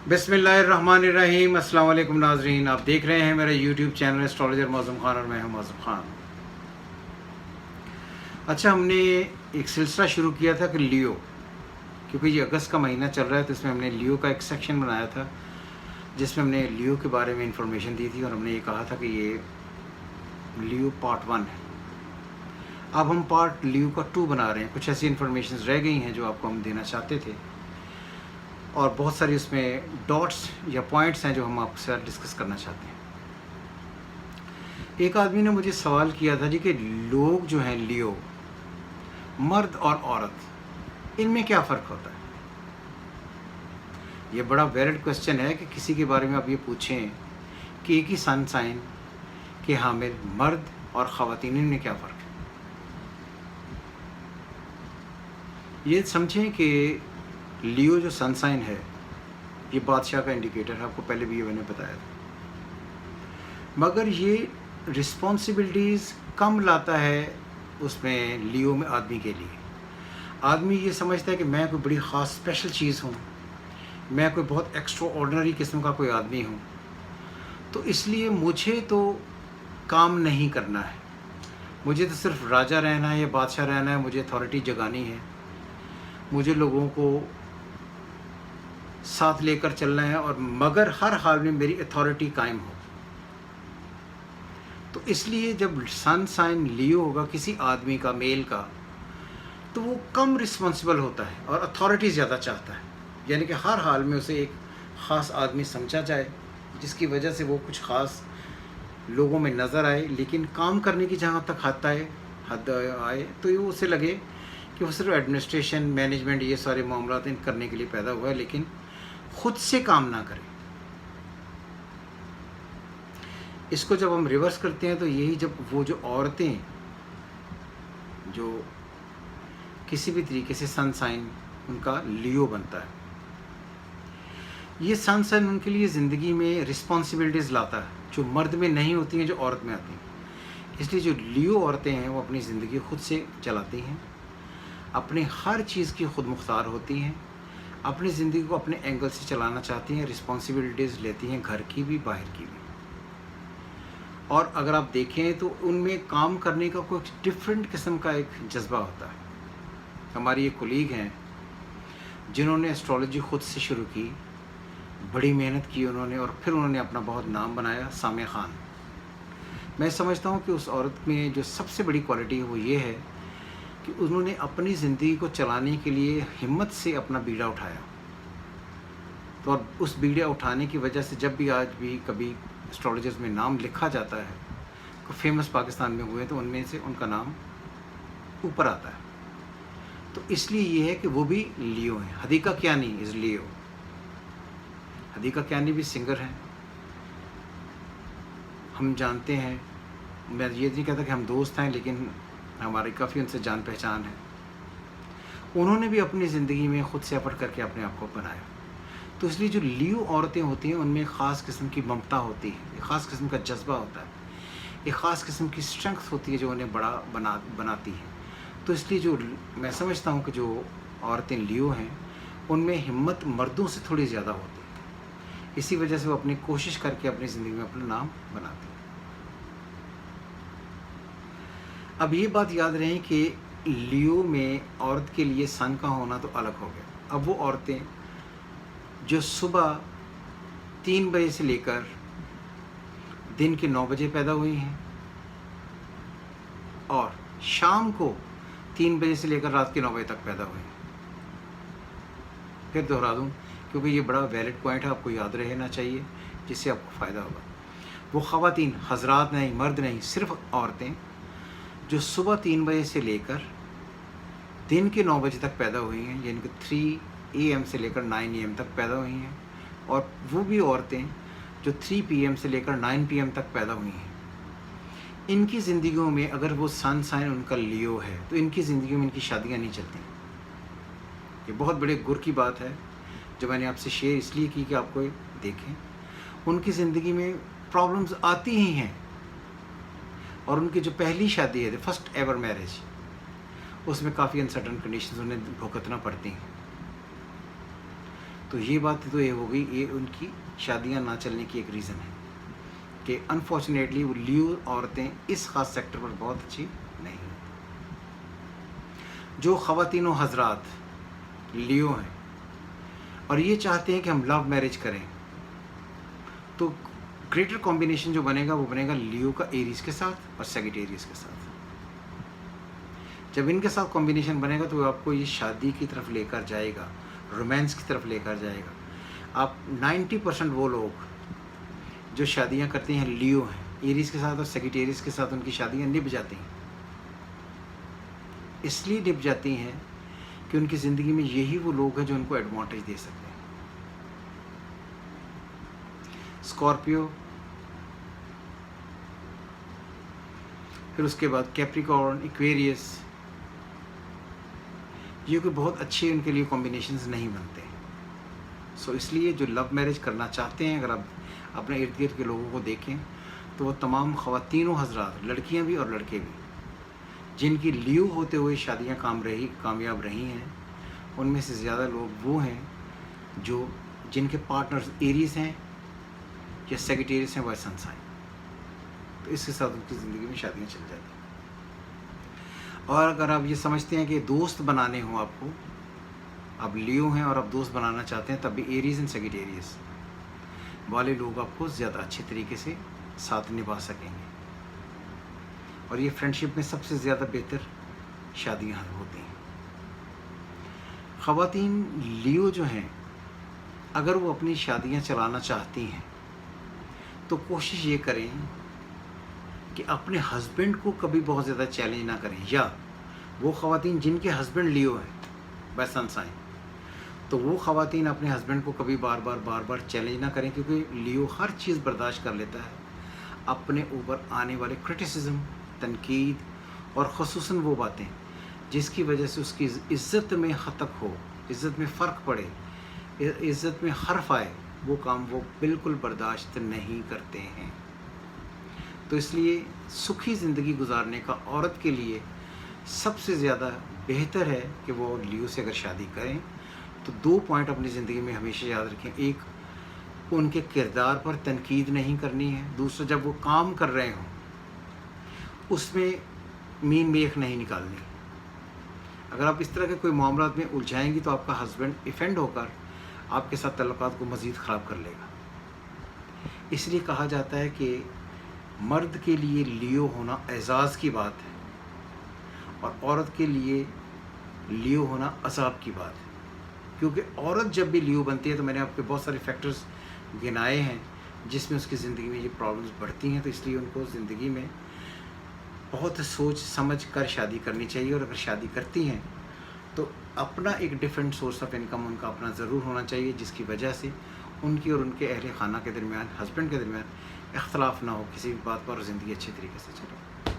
बिस्मिल्लाहिर्रहमानिर्रहीम। अस्सलाम वालेकुम नाज़रीन, आप देख रहे हैं मेरा यूट्यूब चैनल एस्ट्रोलॉजर मौज़ूम खान और मैं हूं मौज़ूम खान। अच्छा, हमने एक सिलसिला शुरू किया था कि लियो, क्योंकि ये अगस्त का महीना चल रहा है तो इसमें हमने लियो का एक सेक्शन बनाया था जिसमें हमने लियो के बारे में इंफॉर्मेशन दी थी और हमने ये कहा था कि ये लियो पार्ट 1 है। अब हम पार्ट लियो का 2 बना रहे हैं। कुछ ऐसी इन्फॉर्मेशन रह गई हैं जो आपको हम देना चाहते थे और बहुत सारी उसमें डॉट्स या पॉइंट्स हैं जो हम आपके साथ डिस्कस करना चाहते हैं। एक आदमी ने मुझे सवाल किया था जी कि लोग जो हैं लियो, मर्द और औरत, इनमें क्या फ़र्क होता है। ये बड़ा वैलिड क्वेश्चन है कि किसी के बारे में आप ये पूछें कि एक ही सन साइन के हामिल मर्द और ख़वातीन में क्या फ़र्क है। ये समझें कि लियो जो सन साइन है ये बादशाह का इंडिकेटर है, आपको पहले भी ये मैंने बताया था, मगर ये रिस्पॉन्सिबिलिटीज़ कम लाता है उसमें लियो में आदमी के लिए। आदमी ये समझता है कि मैं कोई बड़ी ख़ास स्पेशल चीज़ हूँ, मैं कोई बहुत एक्स्ट्रा ऑर्डिनरी किस्म का कोई आदमी हूँ, तो इसलिए मुझे तो काम नहीं करना है, मुझे तो सिर्फ राजा रहना है या बादशाह रहना है, मुझे अथॉरिटी जगानी है, मुझे लोगों को साथ लेकर चलना है और मगर हर हाल में मेरी अथॉरिटी कायम हो। तो इसलिए जब सन साइन लियो होगा किसी आदमी का, मेल का, तो वो कम रिस्पॉन्सिबल होता है और अथॉरिटी ज़्यादा चाहता है, यानी कि हर हाल में उसे एक ख़ास आदमी समझा जाए जिसकी वजह से वो कुछ ख़ास लोगों में नज़र आए, लेकिन काम करने की जहाँ तक हद आए तो ये उसे लगे कि वो सिर्फ एडमिनिस्ट्रेशन, मैनेजमेंट, ये सारे मामला करने के लिए पैदा हुआ है, लेकिन खुद से काम ना करें। इसको जब हम रिवर्स करते हैं तो यही, जब वो जो औरतें जो किसी भी तरीके से सन साइन उनका लियो बनता है, ये सन साइन उनके लिए ज़िंदगी में रिस्पॉन्सिबिलिटीज़ लाता है जो मर्द में नहीं होती हैं, जो औरत में आती हैं। इसलिए जो लियो औरतें हैं वो अपनी ज़िंदगी खुद से चलाती हैं, अपनी हर चीज़ की खुद मुख्तार होती हैं, अपनी ज़िंदगी को अपने एंगल से चलाना चाहती हैं, रिस्पॉन्सिबिलिटीज़ लेती हैं, घर की भी बाहर की भी। और अगर आप देखें तो उनमें काम करने का कोई डिफरेंट किस्म का एक जज्बा होता है। हमारी एक कोलीग हैं जिन्होंने एस्ट्रोलॉजी ख़ुद से शुरू की, बड़ी मेहनत की उन्होंने और फिर उन्होंने अपना बहुत नाम बनाया, सामिया खान। मैं समझता हूँ कि उस औरत में जो सबसे बड़ी क्वालिटी है वो ये है कि उन्होंने अपनी ज़िंदगी को चलाने के लिए हिम्मत से अपना बीड़ा उठाया। तो और उस बीड़ा उठाने की वजह से जब भी आज भी कभी एस्ट्रोलॉजर्स में नाम लिखा जाता है, तो फेमस पाकिस्तान में हुए तो उनमें से उनका नाम ऊपर आता है। तो इसलिए ये है कि वो भी लियो हैं। Hadiqa Kiani is Leo. हदीका कियानी भी सिंगर हैं, हम जानते हैं। मैं ये नहीं कहता कि हम दोस्त हैं, लेकिन हमारी काफ़ी उनसे जान पहचान है। उन्होंने भी अपनी ज़िंदगी में ख़ुद से एफर्ट करके अपने आप को बनाया। तो इसलिए जो लियो औरतें होती हैं उनमें ख़ास किस्म की ममता होती है, एक ख़ास किस्म का जज्बा होता है, एक ख़ास किस्म की स्ट्रेंथ होती है जो उन्हें बड़ा बनाती है। तो इसलिए जो मैं समझता हूँ कि जो औरतें लियो हैं उनमें हिम्मत मर्दों से थोड़ी ज़्यादा होती है, इसी वजह से वो अपनी कोशिश करके अपनी ज़िंदगी में अपना नाम बनाती है। अब ये बात याद रहे कि लियो में औरत के लिए सन का होना तो अलग हो गया। अब वो औरतें जो सुबह 3 बजे से लेकर दिन के 9 बजे पैदा हुई हैं और शाम को 3 बजे से लेकर रात के 9 बजे तक पैदा हुई हैं। फिर दोहरा दूँ क्योंकि ये बड़ा वैलिड पॉइंट है, आपको याद रहना चाहिए, जिससे आपको फ़ायदा होगा। वो ख़वातीन, हजरात नहीं, मर्द नहीं, सिर्फ औरतें जो सुबह 3 बजे से लेकर दिन के 9 बजे तक पैदा हुई हैं, यानी कि 3 AM से लेकर 9 AM तक पैदा हुई हैं, और वो भी औरतें जो 3 PM से लेकर 9 PM तक पैदा हुई हैं, इनकी ज़िंदगियों में अगर वो सन साइन उनका लियो है तो इनकी ज़िंदगियों में इनकी शादियाँ नहीं चलती। ये बहुत बड़े गुर की बात है जो मैंने आपसे शेयर इसलिए की कि आपको देखें। उनकी ज़िंदगी में प्रॉब्लम्स आती ही हैं और उनकी जो पहली शादी है, फर्स्ट एवर मैरिज, उसमें काफ़ी अनसर्टन कंडीशंस उन्हें भुगतना पड़ती हैं। تو یہ بات تو یہ ہو گئی، یہ ان کی شادیاں نہ چلنے کی ایک ریزن ہے کہ انفارچونیٹلی وہ لیو عورتیں اس خاص سیکٹر پر بہت اچھی نہیں ہیں۔ جو خواتین و حضرات لیو ہیں اور یہ چاہتے ہیں کہ ہم لو میرج کریں، تو گریٹر کمبینیشن جو بنے گا وہ بنے گا لیو کا ایریز کے ساتھ اور سیگیٹیریس کے ساتھ۔ جب ان کے ساتھ کمبینیشن بنے گا تو آپ کو یہ شادی کی طرف لے کر جائے گا، رومانس کی طرف لے کر جائے گا۔ آپ 90% وہ لوگ جو شادیاں کرتے ہیں لیو ہیں، ایریز کے ساتھ اور سیگیٹیریس کے ساتھ، ان کی شادیاں نب جاتی ہیں۔ اس لیے نب جاتی ہیں کہ ان کی زندگی میں یہی وہ لوگ ہیں جو ان کو ایڈوانٹیج دے سکتے ہیں۔ اسکارپیو، پھر اس کے بعد کیپریکارن، ایکویریس، یہ کوئی بہت اچھے ان کے لیے کمبینیشنز نہیں بنتے۔ سو اس لیے جو لو میرج کرنا چاہتے ہیں، اگر آپ اپنے ارد گرد کے لوگوں کو دیکھیں تو وہ تمام خواتین و حضرات، لڑکیاں بھی اور لڑکے بھی، جن کی لیو ہوتے ہوئے شادیاں کامیاب رہی ہیں، ان میں سے زیادہ لوگ وہ ہیں جن کے پارٹنرز ایریز ہیں یا سیگیٹیریس ہیں، وہ سن سائن، تو اس کے ساتھ ان کی زندگی میں شادیاں چل جاتی ہیں۔ اور اگر آپ یہ سمجھتے ہیں کہ دوست بنانے ہوں آپ کو، آپ لیو ہیں اور آپ دوست بنانا چاہتے ہیں، تب بھی ایریز اینڈ سیگیٹیریس والے لوگ آپ کو زیادہ اچھے طریقے سے ساتھ نبھا سکیں گے، اور یہ فرینڈشپ میں سب سے زیادہ بہتر شادیاں ہوتی ہیں۔ خواتین لیو جو ہیں، اگر وہ اپنی شادیاں چلانا چاہتی ہیں تو کوشش یہ کریں کہ اپنے ہسبینڈ کو کبھی بہت زیادہ چیلنج نہ کریں، یا وہ خواتین جن کے ہسبینڈ لیو ہیں بائی سن سائن، تو وہ خواتین اپنے ہسبینڈ کو کبھی بار بار چیلنج نہ کریں، کیونکہ لیو ہر چیز برداشت کر لیتا ہے۔ اپنے اوپر آنے والے کرٹیسزم، تنقید، اور خصوصاً وہ باتیں جس کی وجہ سے اس کی عزت میں خطک ہو، عزت میں فرق پڑے، عزت میں حرف آئے، وہ کام وہ بالکل برداشت نہیں کرتے ہیں۔ تو اس لیے سکھی زندگی گزارنے کا عورت کے لیے سب سے زیادہ بہتر ہے کہ وہ لیو سے اگر شادی کریں تو 2 پوائنٹ اپنی زندگی میں ہمیشہ یاد رکھیں۔ ایک، ان کے کردار پر تنقید نہیں کرنی ہے۔ دوسرا، جب وہ کام کر رہے ہوں اس میں مین میخ نہیں نکالنی۔ اگر آپ اس طرح کے کوئی معاملات میں الجھائیں گی تو آپ کا ہسبینڈ ایفینڈ ہو کر آپ کے ساتھ تعلقات کو مزید خراب کر لے گا۔ اس لیے کہا جاتا ہے کہ مرد کے لیے لیو ہونا اعزاز کی بات ہے اور عورت کے لیے لیو ہونا عذاب کی بات ہے، کیونکہ عورت جب بھی لیو بنتی ہے تو میں نے آپ کے بہت سارے فیکٹرز گنائے ہیں جس میں اس کی زندگی میں یہ پرابلمز بڑھتی ہیں۔ تو اس لیے ان کو زندگی میں بہت سوچ سمجھ کر شادی کرنی چاہیے، اور اگر شادی کرتی ہیں تو اپنا ایک ڈفرینٹ سورس آف انکم ان کا اپنا ضرور ہونا چاہیے، جس کی وجہ سے ان کی اور ان کے اہل خانہ کے درمیان، ہسبینڈ کے درمیان اختلاف نہ ہو کسی بھی بات پر، اور زندگی اچھے طریقے سے چلے۔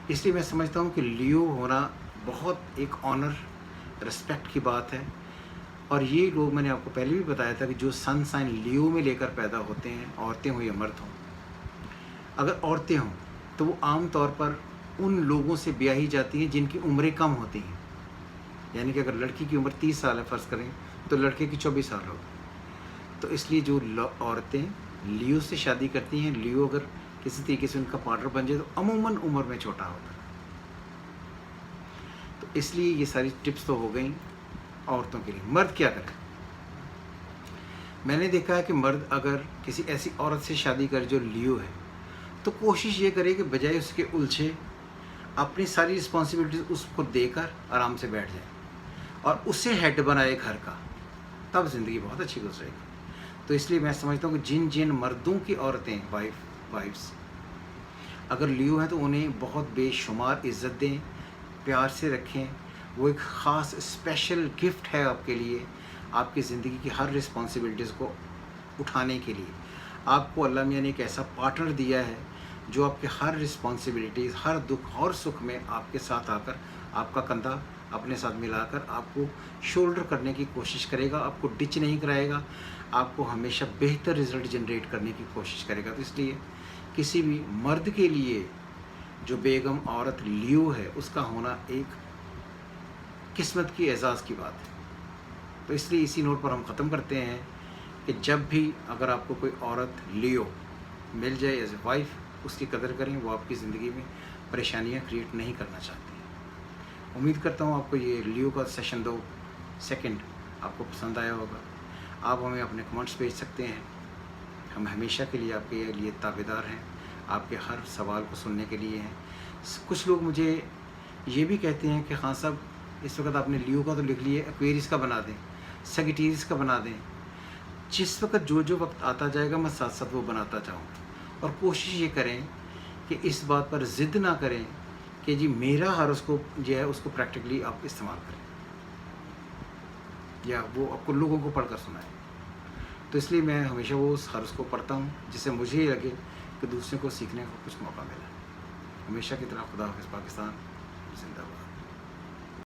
اس لیے میں سمجھتا ہوں کہ لیو ہونا بہت ایک آنر، رسپیکٹ کی بات ہے، اور یہ لوگ میں نے آپ کو پہلے بھی بتایا تھا کہ جو سن سائن لیو میں لے کر پیدا ہوتے ہیں، عورتیں ہوں یا مرد ہوں، اگر عورتیں ہوں تو وہ عام طور پر ان لوگوں سے بیاہی جاتی ہیں جن کی عمریں کم ہوتی ہیں، یعنی کہ اگر لڑکی کی عمر 30 سال ہے فرض کریں تو لڑکے کی 24 سال ہوگی۔ تو اس لیے جو عورتیں لیو سے شادی کرتی ہیں، لیو اگر کسی طریقے سے ان کا پارٹنر بن جائے تو عموماً عمر میں چھوٹا ہوتا ہے۔ تو اس لیے یہ ساری ٹپس تو ہو گئیں عورتوں کے لیے۔ مرد کیا کرے؟ میں نے دیکھا ہے کہ مرد اگر کسی ایسی عورت سے شادی کرے جو لیو ہے تو کوشش یہ کرے کہ بجائے اس کے الجھے، اپنی ساری رسپانسبلٹیز اس کو دے کر آرام سے بیٹھ جائے اور اسے ہیڈ بنائے گھر کا، تب زندگی بہت اچھی گزرے گی۔ تو اس لیے میں سمجھتا ہوں کہ جن مردوں کی عورتیں، وائفس اگر لیو ہیں تو انہیں بہت بے شمار عزت دیں، پیار سے رکھیں۔ وہ ایک خاص اسپیشل گفٹ ہے آپ کے لیے، آپ کی زندگی کی ہر رسپانسبلٹیز کو اٹھانے کے لیے۔ آپ کو اللہ میاں نے ایک ایسا پارٹنر دیا ہے جو آپ کے ہر رسپانسبلٹیز، ہر دکھ اور سکھ میں آپ کے ساتھ آ کر، آپ کا کندھا اپنے ساتھ ملا کر آپ کو شولڈر کرنے کی کوشش کرے گا، آپ کو ڈچ نہیں کرائے گا، آپ کو ہمیشہ بہتر رزلٹ جنریٹ کرنے کی کوشش کرے گا۔ تو اس لیے کسی بھی مرد کے لیے جو بیگم عورت لیو ہے، اس کا ہونا ایک قسمت کی اعزاز کی بات ہے۔ तो इसलिए इसी नोट पर हम ख़त्म करते हैं कि जब भी अगर आपको कोई औरत लियो मिल जाए एज ए वाइफ, उसकी कदर करें, वो आपकी ज़िंदगी में परेशानियां क्रिएट नहीं करना चाहती। उम्मीद करता हूँ आपको ये लियो का सेशन 2 सेकंड आपको पसंद आया होगा। आप हमें अपने कमेंट्स भेज सकते हैं, हम हमेशा के लिए आपके लिए ताबेदार हैं, आपके हर सवाल को सुनने के लिए हैं। कुछ लोग मुझे ये भी कहते हैं कि खान साहब इस वक्त आपने लियो का तो लिख लिया, एक्वेरियस का बना दें, सगिटेरियस का बना दें। जिस वक्त जो वक्त आता जाएगा मैं साथ साथ वो बनाता जाऊँ, और कोशिश ये करें कि इस बात पर ज़िद ना करें कि जी मेरा हॉरोस्कोप जो है उसको प्रैक्टिकली आप इस्तेमाल करें या वो आपको लोगों को पढ़कर सुनाएं। तो इसलिए मैं हमेशा वो उस हॉरोस्कोप पढ़ता हूँ जिससे मुझे ये लगे कि दूसरे को सीखने का कुछ मौका मिला। हमेशा की तरह खुदा हाफ़िज़। पाकिस्तान जिंदाबाद।